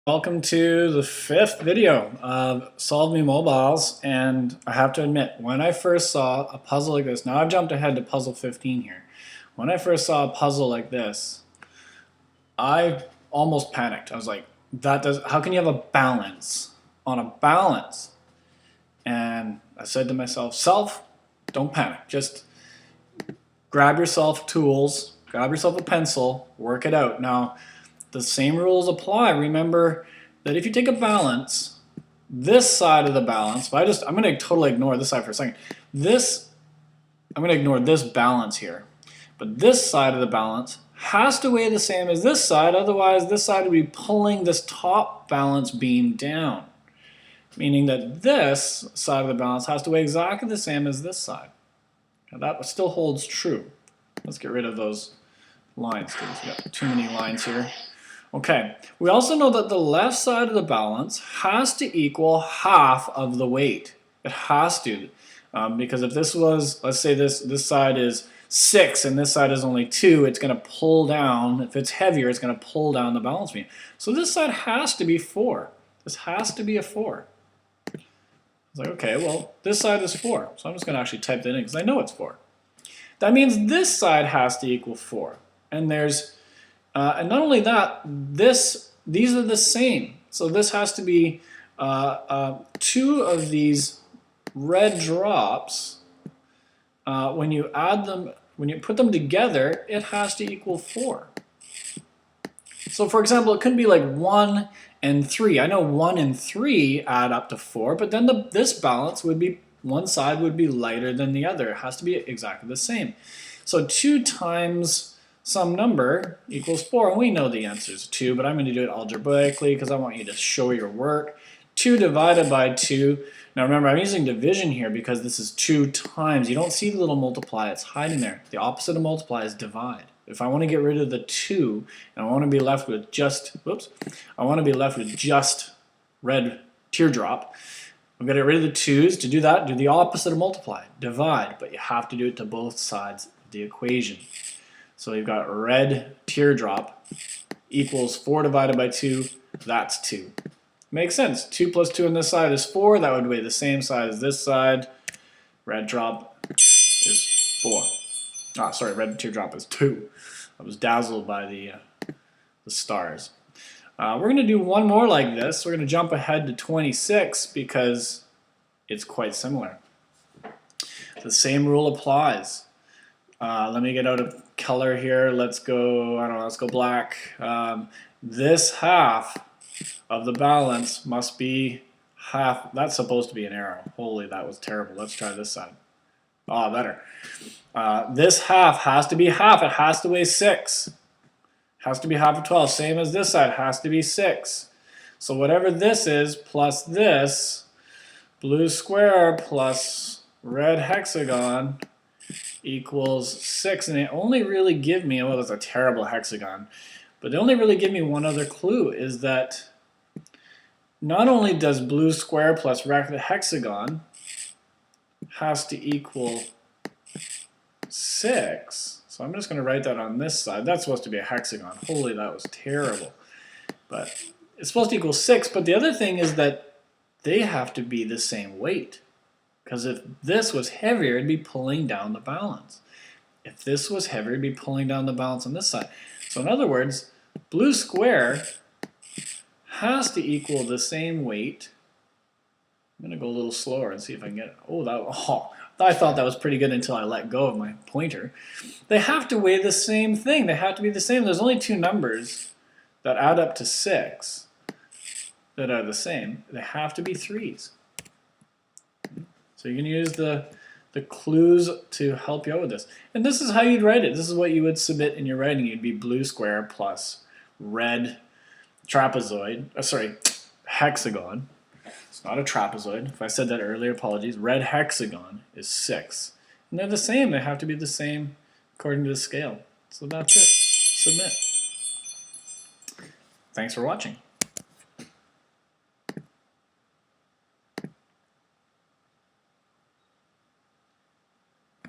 Welcome to the 5th video of SolveMe Mobiles, and I have to admit, when I first saw a puzzle like this, now I've jumped ahead to puzzle 15 here. When I first saw a puzzle like this, I almost panicked. I was like, how can you have a balance on a balance? And I said to myself, don't panic, just grab yourself tools, grab yourself a pencil, work it out. Now, the same rules apply. Remember that if you take a balance, this side of the balance, I'm going to totally ignore this side for a second. I'm going to ignore this balance here. But this side of the balance has to weigh the same as this side, otherwise this side would be pulling this top balance beam down. Meaning that this side of the balance has to weigh exactly the same as this side. Now that still holds true. Let's get rid of those lines because we've got too many lines here. Okay, we also know that the left side of the balance has to equal half of the weight. It has to, because if this was, let's say this side is 6 and this side is only 2, it's going to pull down. If it's heavier, it's going to pull down the balance beam. So this side has to be 4. This has to be a 4. It's like, okay, well, this side is 4, so I'm just going to actually type that in because I know it's 4. That means this side has to equal 4, and there's and not only that, these are the same. So this has to be 2 of these red drops. When you add them, when you put them together, it has to equal 4. So for example, it could be like 1 and 3. I know 1 and 3 add up to 4, but then this balance would be, one side would be lighter than the other. It has to be exactly the same. So 2 times some number equals 4, and we know the answer is 2, but I'm going to do it algebraically because I want you to show your work. 2 divided by 2. Now remember, I'm using division here because this is 2 times. You don't see the little multiply, it's hiding there. The opposite of multiply is divide. If I want to get rid of the 2 and I want to be left with just, red teardrop, I'm going to get rid of the 2's. To do that, do the opposite of multiply, divide, but you have to do it to both sides of the equation. So you've got red teardrop equals 4 divided by 2, that's 2. Makes sense. 2 plus 2 on this side is 4. That would weigh the same side as this side. Red drop is 4. Ah, sorry, red teardrop is 2. I was dazzled by the stars. We're going to do one more like this. We're going to jump ahead to 26 because it's quite similar. The same rule applies. Let me get out of color here. Let's go, I don't know, let's go black. This half of the balance must be half. That's supposed to be an arrow. Holy, that was terrible. Let's try this side. Oh, better. This half has to be half. It has to weigh 6. Has to be half of 12. Same as this side. Has to be 6. So whatever this is plus this, blue square plus red hexagon equals 6, and they only really give me, well, that's a terrible hexagon, but they only really give me one other clue, is that not only does blue square plus red hexagon has to equal 6, so I'm just going to write that on this side. That's supposed to be a hexagon. Holy, that was terrible. But it's supposed to equal 6, but the other thing is that they have to be the same weight. Because if this was heavier, it'd be pulling down the balance. If this was heavier, it'd be pulling down the balance on this side. So in other words, blue square has to equal the same weight. I'm going to go a little slower and see if I can get it. Oh, I thought that was pretty good until I let go of my pointer. They have to weigh the same thing. They have to be the same. There's only 2 numbers that add up to 6 that are the same. They have to be 3's. So you can use the clues to help you out with this. And this is how you'd write it. This is what you would submit in your writing. You'd be blue square plus red hexagon. It's not a trapezoid. If I said that earlier, apologies. Red hexagon is 6. And they're the same. They have to be the same according to the scale. So that's it. Submit. Thanks for watching.